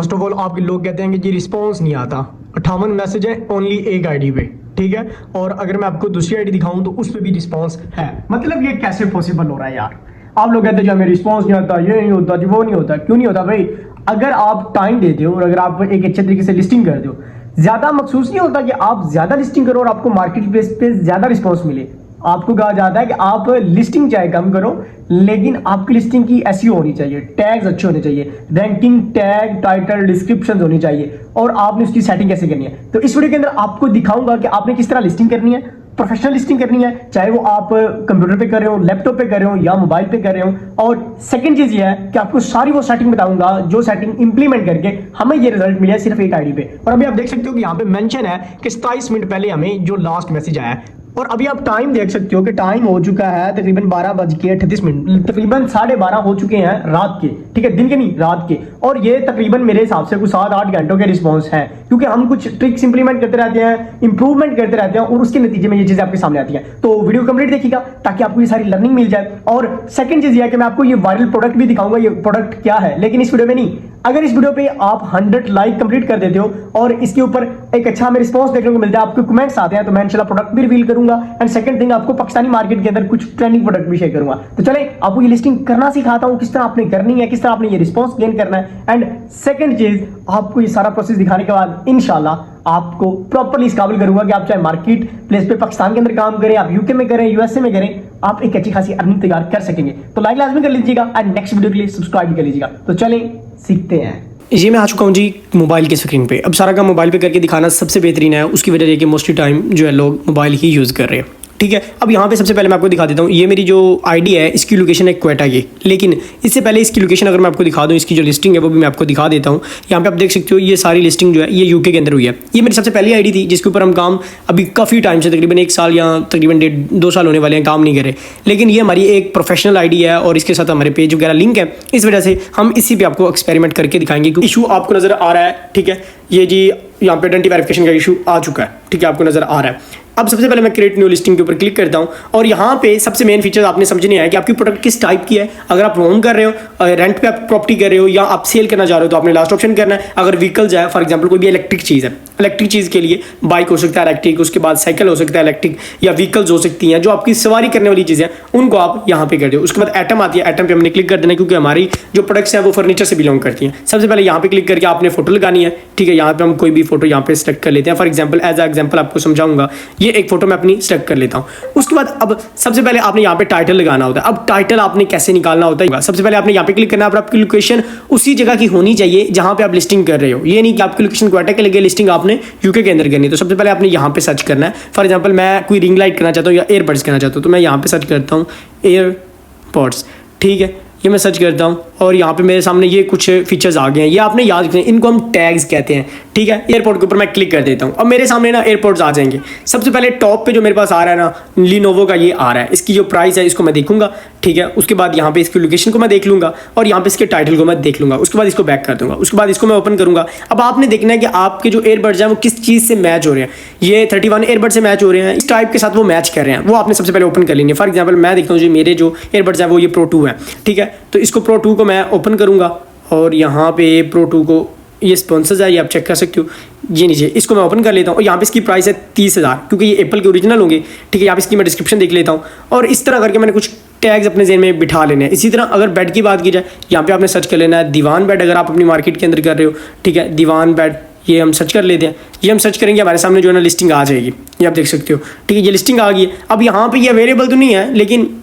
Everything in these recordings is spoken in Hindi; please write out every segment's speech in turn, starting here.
फर्स्ट ऑफ ऑल आपके लोग कहते हैं कि जी रिस्पॉन्स नहीं आता, 58 मैसेज है ओनली एक आईडी पे, ठीक है। और अगर मैं आपको दूसरी आईडी दिखाऊं तो उस पर भी रिस्पॉन्स है। मतलब ये कैसे पॉसिबल हो रहा है यार? आप लोग कहते हैं जो हमें रिस्पॉन्स नहीं आता, ये नहीं होता जी, वो नहीं होता। क्यों नहीं होता भाई? अगर आप टाइम देते हो और अगर आप एक अच्छे तरीके से लिस्टिंग करते हो, ज्यादा महसूस नहीं होता कि आप ज्यादा लिस्टिंग करो और आपको मार्केट प्लेस पे ज्यादा रिस्पॉन्स मिले। आपको कहा जाता है कि आप लिस्टिंग चाहे कम करो, लेकिन आपकी लिस्टिंग की ऐसी होनी चाहिए, टैग्स अच्छे होने चाहिए, रैंकिंग टैग, टाइटल, डिस्क्रिप्शन होनी चाहिए। और आपने उसकी सेटिंग कैसे करनी है, तो इस वीडियो के अंदर आपको दिखाऊंगा कि आपने किस तरह लिस्टिंग करनी है। प्रोफेशनल लिस्टिंग करनी है, चाहे वो आप कंप्यूटर पे कर रहे हो, लैपटॉप पे कर रहे हो या मोबाइल पे कर रहे हो। और सेकंड चीज ये है कि आपको सारी वो सेटिंग बताऊंगा जो सेटिंग इंप्लीमेंट करके हमें ये रिजल्ट मिला सिर्फ एक आईडी पे। और अभी आप देख सकते हो कि यहाँ पे मेंशन है कि 27 मिनट पहले हमें जो लास्ट मैसेज आया है। और अभी आप टाइम देख सकते हो कि टाइम हो चुका है तकरीबन 12:38, तकरीबन 12:30 हो चुके हैं रात के, ठीक है, दिन के नहीं रात के। और ये तकरीबन मेरे हिसाब से कुछ 7-8 घंटों के रिस्पॉन्स है, क्योंकि हम कुछ ट्रिक्स इंप्लीमेंट करते रहते हैं, इंप्रूवमेंट करते रहते हैं और उसके नतीजे में ये चीजें आपके सामने आती है। तो वीडियो कंप्लीट देखिएगा ताकि आपको ये सारी लर्निंग मिल जाए। और सेकंड चीज ये है कि मैं आपको ये वायरल प्रोडक्ट भी दिखाऊंगा, ये प्रोडक्ट क्या है, लेकिन इस वीडियो में नहीं। अगर इस वीडियो पे आप 100 लाइक कंप्लीट कर देते हो और इसके ऊपर एक अच्छा हमें रिस्पांस देखने को मिलता है, आपके कमेंट्स आते हैं, तो मैं इंशाल्लाह प्रोडक्ट भी रिवील करूंगा। एंड सेकंड थिंग, आपको पाकिस्तानी मार्केट के अंदर कुछ ट्रेंडिंग प्रोडक्ट भी शेयर करूंगा। तो चले आपको ये लिस्टिंग करना सिखाता हूं, किस तरह आपने करनी है, किस तरह आपने ये रिस्पांस गेन करना है। एंड सेकंड चीज, आपको ये सारा प्रोसेस दिखाने के बाद इंशाल्लाह आपको प्रॉपर्ली इस काबिल करूंगा कि आप चाहे मार्केट प्लेस पे पाकिस्तान के अंदर काम करें, आप यूके में करें, यूएसए में करें, आप एक अच्छी खासी अर्निंग तैयार कर सकेंगे। तो लाइक लाजमी कर लीजिएगा एंड नेक्स्ट वीडियो के लिए सब्सक्राइब भी कर लीजिएगा। तो चलें सीखते हैं। ये मैं आ चुका हूँ जी मोबाइल की स्क्रीन पे। अब सारा काम मोबाइल पे करके दिखाना सबसे बेहतरीन है, उसकी वजह ये कि मोस्टली टाइम जो है लोग मोबाइल ही यूज़ कर रहे हैं, ठीक है। अब यहाँ पे सबसे पहले मैं आपको दिखा देता हूँ, ये मेरी जो आईडी है इसकी लोकेशन है क्वेटा की। लेकिन इससे पहले इसकी लोकेशन अगर मैं आपको दिखा दूँ, इसकी जो लिस्टिंग है वो भी मैं आपको दिखा देता हूँ। यहाँ पे आप देख सकते हो ये सारी लिस्टिंग जो है ये यूके के अंदर हुई है। ये मेरी सबसे पहली आईडी थी जिसके ऊपर हम काम अभी काफ़ी टाइम से, तकरीबन 1 साल या तकरीबन 1.5-2 साल होने वाले हैं, काम नहीं करे। लेकिन ये हमारी एक प्रोफेशनल आईडी है और इसके साथ हमारे पेज वगैरह लिंक है। इस वजह से हम इसी पर आपको एक्सपेरिमेंट करके दिखाएंगे। इशू आपको नज़र आ रहा है, ठीक है, ये जी यहाँ पे आइडेंटिटी वेरिफिकेशन का इशू आ चुका है, ठीक है, आपको नज़र आ रहा है। अब सबसे पहले मैं क्रिएट न्यू लिस्टिंग के ऊपर क्लिक करता हूँ और यहाँ पे सबसे मेन फीचर आपने समझने है कि आपकी प्रोडक्ट किस टाइप की है। अगर आप होम कर रहे हो, रेंट पे आप प्रॉपर्टी कर रहे हो या आप सेल करना चाह रहे हो तो आपने लास्ट ऑप्शन करना है। अगर व्हीकल्स है, फॉर एग्जांपल कोई भी इलेक्ट्रिक चीज़ है, इलेक्ट्रिक चीज़ के लिए बाइक हो सकता है इलेक्ट्रिक, उसके बाद साइकिल हो सकता है इलेक्ट्रिक, या व्हीकल्स हो सकती हैं जो आपकी सवारी करने वाली चीज़ें हैं, उनको आप यहाँ पे कर दो। उसके बाद एटम आती है, एटम पे हमने क्लिक कर देना क्योंकि हमारी जो प्रोडक्ट्स हैं वो फर्नीचर से बिलोंग करती हैं। सबसे पहले यहाँ पे क्लिक करके आपने फोटो लगानी है, ठीक है। यहाँ पे हम कोई भी फोटो यहाँ पे सेलेक्ट कर लेते हैं। फॉर एग्जाम्पल एज एग्जाम्पल आपको समझाऊंगा, ये एक फोटो मैं अपनी सेलेक्ट कर लेता हूँ। उसके बाद अब सबसे पहले आपने यहाँ पे टाइटल लगाना होता है। अब टाइटल आपने कैसे निकालना होता है, सबसे पहले आपने यहाँ पे क्लिक करना है। आपकी लोकेशन उसी जगह की होनी चाहिए जहाँ पे आप लिस्टिंग कर रहे हो। ये नहीं कि आपकी लोकेशन क्वेटा के लगे, लिस्टिंग आपने यूके के अंदर करनी है। तो सबसे पहले आपने यहाँ पे सर्च करना है। फॉर एग्जाम्पल मैं कोई रिंग लाइट करना चाहता हूँ या एयरबड्स करना चाहता हूँ, तो मैं यहाँ पे सर्च करता हूँ एयरपॉड्स, ठीक है, ये मैं सर्च करता हूँ और यहाँ पे मेरे सामने ये कुछ फीचर्स आ गए हैं। ये आपने याद रखना है, इनको हम टैग्स कहते हैं, ठीक है। एयरपोर्ट के ऊपर मैं क्लिक कर देता हूँ, अब मेरे सामने ना एयरपोर्ट्स आ जाएंगे। सबसे पहले टॉप पे जो मेरे पास आ रहा है ना, लिनोवो का ये आ रहा है। इसकी जो प्राइस है इसको मैं देखूंगा, ठीक है। उसके बाद यहाँ पे इसकी लोकेशन को मैं देख लूँगा और यहाँ पे इसके टाइटल को मैं देख लूँगा। उसके बाद इसको बैक कर दूँगा, उसके बाद इसको मैं ओपन करूँगा। अब आपने देखना है कि आपके जो एयरबड्स हैं वो किस चीज़ से मैच हो रहे हैं। ये 31 एयरबड से मैच हो रहे हैं, इस टाइप के साथ वो मैच कर रहे हैं, वो आपने सबसे पहले ओपन कर लेंगे। फॉर एग्जाम्पल मैं देखता हूँ जी मेरे जो एयरबड्स हैं वो ये Pro 2 है, ठीक है। तो इसको Pro 2 को मैं ओपन करूँगा और यहाँ पे Pro 2 को, ये स्पॉन्सर्स है, ये आप चेक कर सकते हो, ये नीचे इसको मैं ओपन कर लेता हूँ और यहाँ पे इसकी प्राइस है 30,000, क्योंकि ये एप्पल के ओरिजिनल होंगे, ठीक है। यहाँ पे इसकी मैं डिस्क्रिप्शन देख लेता हूँ और इस तरह करके मैंने कुछ टैग्स अपने ज़हन में बिठा लेने हैं। इसी तरह अगर बेड की बात की जाए, यहाँ पे आपने सर्च कर लेना है दीवान बेड। अगर आप अपनी मार्केट के अंदर कर रहे हो, ठीक है, दीवान बेड, ये हम सर्च कर लेते हैं। ये हम सर्च करेंगे, हमारे सामने जो है ना लिस्टिंग आ जाएगी, ये आप देख सकते हो, ठीक है। ये लिस्टिंग आ गई है। अब यहाँ पे ये अवेलेबल तो नहीं है, लेकिन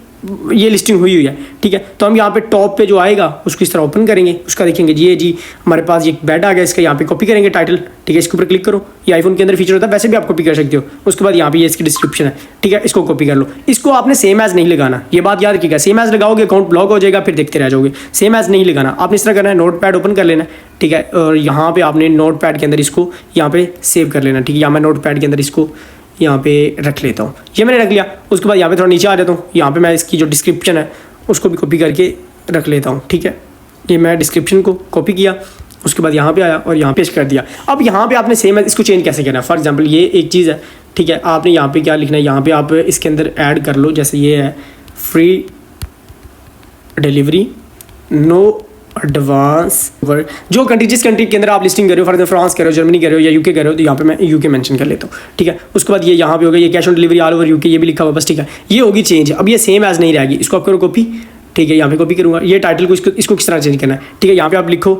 ये लिस्टिंग हुई है, ठीक है। तो हम यहाँ पे टॉप पे जो आएगा उसको इस तरह ओपन करेंगे, उसका देखेंगे ये जी हमारे पास ये बेड आ गया, इसका यहाँ पे कॉपी करेंगे टाइटल, ठीक है। इसके ऊपर क्लिक करो, ये आईफोन के अंदर फीचर होता है, वैसे भी आप कॉपी कर सकते हो। उसके बाद यहाँ पे ये इसकी डिस्क्रिप्शन है, ठीक है, इसको कॉपी कर लो। इसको आपने सेम एज नहीं लगाना, ये बात याद रखिएगा। सेम एज लगाओगे अकाउंट ब्लॉक हो जाएगा, फिर देखते रह जाओगे। सेम एज नहीं लगाना, आपने इस तरह करना है, नोट पैड ओपन कर लेना, ठीक है। और यहाँ पे आपने नोट पैड के अंदर इसको यहाँ पे सेव कर लेना, ठीक है। यहाँ मैं नोट पैड के अंदर इसको यहाँ पे रख लेता हूँ, ये मैंने रख लिया। उसके बाद यहाँ पे थोड़ा नीचे आ जाता हूँ, यहाँ पे मैं इसकी जो डिस्क्रिप्शन है उसको भी कॉपी करके रख लेता हूँ, ठीक है। ये मैं डिस्क्रिप्शन को कॉपी किया, उसके बाद यहाँ पे आया और यहाँ पेस्ट कर दिया। अब यहाँ पे आपने सेम है, इसको चेंज कैसे करना है। फॉर एग्जांपल ये एक चीज़ है, ठीक है। आपने यहाँ पे क्या लिखना है, यहाँ पे आप इसके अंदर ऐड कर लो, जैसे ये है फ्री डिलीवरी, नो एडवांस जो कंट्री जिस कंट्री के अंदर आप लिस्टिंग कर रहे हो, फॉर एग्जाम्पल फ्रांस कर रहे हो, जर्मनी कर रहे हो या यूके कर रहे हो, तो यहाँ पे मैं यूके मेंशन कर लेता हूँ। ठीक है, उसके बाद ये यहाँ पे होगा ये cash on delivery all over UK, ये भी लिखा हुआ बस। ठीक है, ये होगी चेंज। अब ये सेम एज नहीं रहेगी, इसको आप करो कॉपी। ठीक है, यहाँ पे कॉपी करूँगा। ये टाइटल को इसको किस तरह चेंज करना है। ठीक है, यहाँ पे आप लिखो,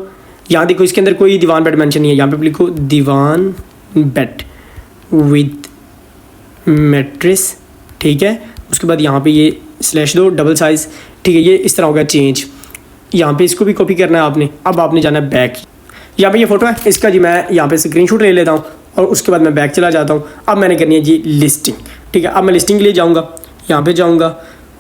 यहाँ देखो इसके अंदर कोई दीवान बेड मेंशन नहीं है, यहाँ पे लिखो दीवान बेड विद मैट्रेस। ठीक है, उसके बाद यहाँ पे ये स्लैश दो, डबल साइज। ठीक है, ये इस तरह होगा चेंज। यहाँ पे इसको भी कॉपी करना है आपने। अब आपने जाना है बैक। यहाँ पे ये फोटो है इसका जी, मैं यहाँ पे स्क्रीनशॉट ले लेता हूँ और उसके बाद मैं बैक चला जाता हूँ। अब मैंने करनी है जी लिस्टिंग। ठीक है, अब मैं लिस्टिंग के लिए जाऊँगा, यहाँ पे जाऊँगा,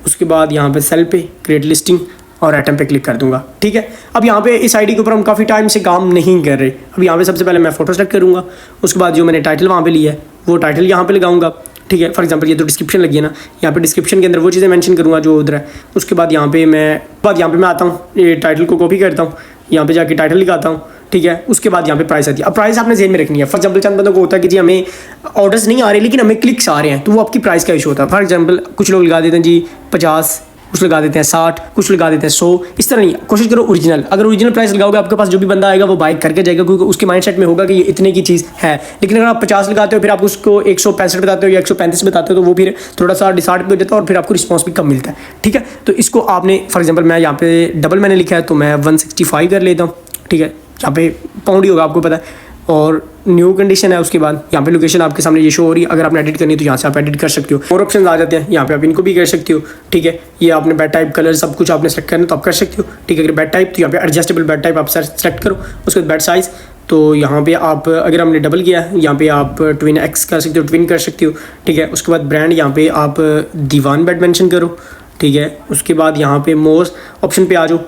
उसके बाद यहाँ पे सेल पे क्रिएट लिस्टिंग और आइटम पे क्लिक कर दूंगा। ठीक है, अब यहाँ पे इस आईडी के ऊपर हम काफ़ी टाइम से काम नहीं कर रहे। अब यहाँ पे सबसे पहले मैं फोटो सेलेक्ट करूँगा, उसके बाद जो मैंने टाइटल वहाँ पे लिया है वो टाइटल यहाँ पे लगाऊंगा। ठीक है, फॉर एग्जांपल ये तो डिस्क्रिप्शन लगी है ना, यहाँ पे डिस्क्रिप्शन के अंदर वो चीज़ें मेंशन करूँगा जो उधर है। उसके बाद यहाँ पे मैं आता हूँ, ये टाइटल को कॉपी करता हूँ, यहाँ पे जाके टाइटल लिखाता हूँ। ठीक है, उसके बाद यहाँ पे प्राइस आती है। अब प्राइस आपने जेन में रखनी है। फॉर एग्जांपल चंद बंदों को होता है कि जी हमें ऑर्डर्स नहीं आ रहे लेकिन हमें क्लिक्स आ रहे हैं, तो वो आपकी प्राइस का इशू होता है। फॉर एग्जांपल कुछ लोग लगा देते हैं जी 50, कुछ लगा देते हैं 60, कुछ लगा देते हैं 100। इस तरह नहीं, कोशिश करो ओरिजिनल। अगर ओरिजिनल प्राइस लगाओगे आपके पास जो भी बंदा आएगा वो बाय करके जाएगा, क्योंकि उसके माइंडसेट में होगा कि ये इतने की चीज़ है। लेकिन अगर आप 50 लगाते हो फिर आप उसको 165 बताते हो या 135 बताते हो, तो वो फिर थोड़ा सा डिसार्ट पे हो जाता है और फिर आपको रिस्पॉन्स भी कम मिलता है। ठीक है, तो इसको आपने फॉर एग्जाम्पल मैं यहाँ पे डबल मैंने लिखा है तो मैं 165 कर लेता हूँ। ठीक है, यहाँ पे पाउंड ही होगा आपको पता है। और न्यू कंडीशन है, उसके बाद यहाँ पे लोकेशन आपके सामने ये शो हो रही है। अगर आपने एडिट करनी है तो यहाँ से आप एडिट कर सकते हो। और ऑप्शन आ जाते हैं, यहाँ पे आप इनको भी कर सकते हो। ठीक है, ये आपने बेड टाइप, कलर सब कुछ आपने सेलेक्ट करना है तो आप कर सकते हो। ठीक है, अगर बेड टाइप तो यहाँ पे एडजस्टेबल बेड टाइप आप सेलेक्ट करो। उसके बाद बेड साइज़ तो यहाँ पे आप अगर हमने डबल किया है यहाँ पे आप ट्विन एक्स कर सकते हो, ट्विन कर सकते हो। ठीक है, उसके बाद ब्रांड यहाँ पे आप दीवान बेड मेंशन करो। ठीक है, उसके बाद यहाँ पे मोस्ट ऑप्शन पे आ जाओ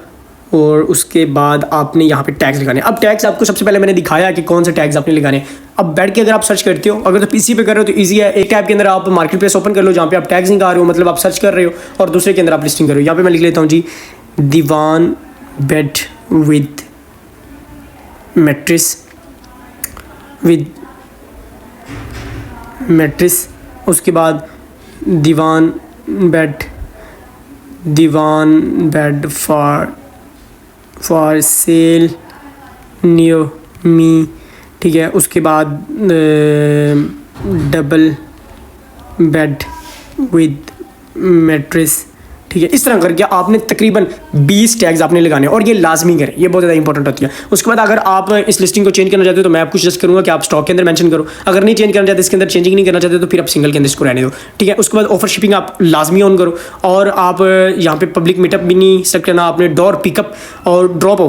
और उसके बाद आपने यहाँ पे टैग्स लगाने। अब टैग्स आपको सबसे पहले मैंने दिखाया कि कौन से टैग्स आपने लगाने। अब बैठ के अगर आप सर्च करते हो, अगर तो पीसी पे कर रहे हो तो इजी है। एक टैब के अंदर आप मार्केट प्लेस ओपन कर लो जहाँ पे आप टैग्स निकाल रहे हो, मतलब आप सर्च कर रहे हो, और दूसरे के अंदर आप लिस्टिंग कर रहे हो। यहाँ पे मैं लिख लेता हूँ जी दीवान बेड विद मैट्रेस। उसके बाद दीवान bed for sale near me. ठीक है, उसके बाद डबल बेड विद मैट्रेस। ठीक है, इस तरह करके आपने तकरीबन 20 टैग्स आपने लगाने और ये लाजमी करें, ये बहुत ज़्यादा इंपॉर्टेंट होती है। उसके बाद अगर आप इस लिस्टिंग को चेंज करना चाहते हो तो मैं आपको सजेस्ट करूँगा कि आप स्टॉक के अंदर मेंशन करो। अगर नहीं चेंज करना चाहते, इसके अंदर चेंजिंग नहीं करना चाहते तो फिर आप सिंगल के अंदर इसको रहने दो। ठीक है, उसके बाद ऑफर शिपिंग आप लाजमी ऑन करो और आप यहाँ पे पब्लिक मीटअप भी नहीं सेलेक्ट करना, आपने डोर पिकअप और ड्रॉप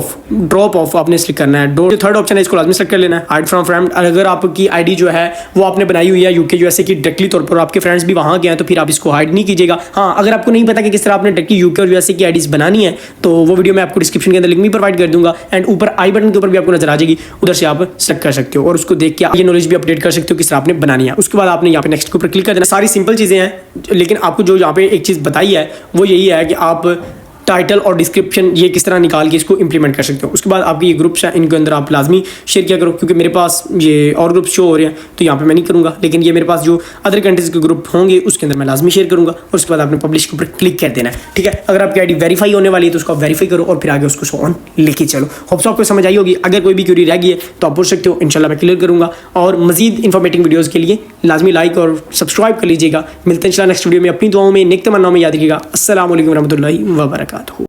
ऑफ आपने सेलेक्ट करना है। डोर थर्ड ऑप्शन है, इसको लाजमी सेलेक्ट कर लेना है। हाइड फ्रॉम फ्रेंड, अगर आपकी आईडी जो है वो आपने बनाई हुई है यूके यूएसए की डायरेक्टली तौर पर, आपके फ्रेंड्स भी वहाँ गए हैं तो फिर आप इसको हाइड नहीं कीजिएगा। हाँ, अगर आपको नहीं पता कि किस तरह आपने डायरेक्टली यूके यूएसए की आईडीज बनानी है तो वो वीडियो मैं आपको डिस्क्रिप्शन के अंदर लिंक भी प्रोवाइड कर दूंगा एंड ऊपर आई बटन के ऊपर भी आपको नजर आ जाएगी, उधर से आप सेलेक्ट कर सकते हो और उसको देख के आप ये नॉलेज भी अपडेट कर सकते हो किस तरह आपने बनानी है। उसके बाद आपने यहाँ पे नेक्स्ट के ऊपर क्लिक कर देना। सारी सिंपल चीज़ें हैं, लेकिन आपको जो यहाँ पे एक चीज़ बताई है वो यही है कि आप टाइटल और डिस्क्रिप्शन ये किस तरह निकाल के इसको इंप्लीमेंट कर सकते हो। उसके बाद आपके ये ग्रुप्स हैं, इनके अंदर आप लाजमी शेयर किया करो, क्योंकि मेरे पास ये और ग्रुप्स शो हो रहे हैं तो यहाँ पे मैं नहीं करूँगा, लेकिन ये मेरे पास जो अदर कंट्रीज़ के ग्रुप होंगे उसके अंदर मैं लाजमी शेयर करूँगा। और उसके बाद आपने पब्लिश के ऊपर क्लिक कर देना है। ठीक है, अगर आपकी आईडी वेरीफाई होने वाली है तो उसको आप वेरीफाई करो और फिर आगे उसको शो ऑन लेके चलो। होप्स आपको समझ आई होगी। अगर कोई भी क्वेरी रह गई है तो आप पूछ सकते हो, इंशाल्लाह मैं क्लियर करूँगा। और मजीद इन्फॉर्मेटिव वीडियोज़ के लिए लाजमी लाइक और सब्सक्राइब कर लीजिएगा। मिलते हैं इंशाल्लाह नेक्स्ट वीडियो में। अपनी दुआओं में नेक तमन्नाओं में याद रखिएगा। अस्सलाम वालेकुम रहमतुल्लाहि व बरकातहू।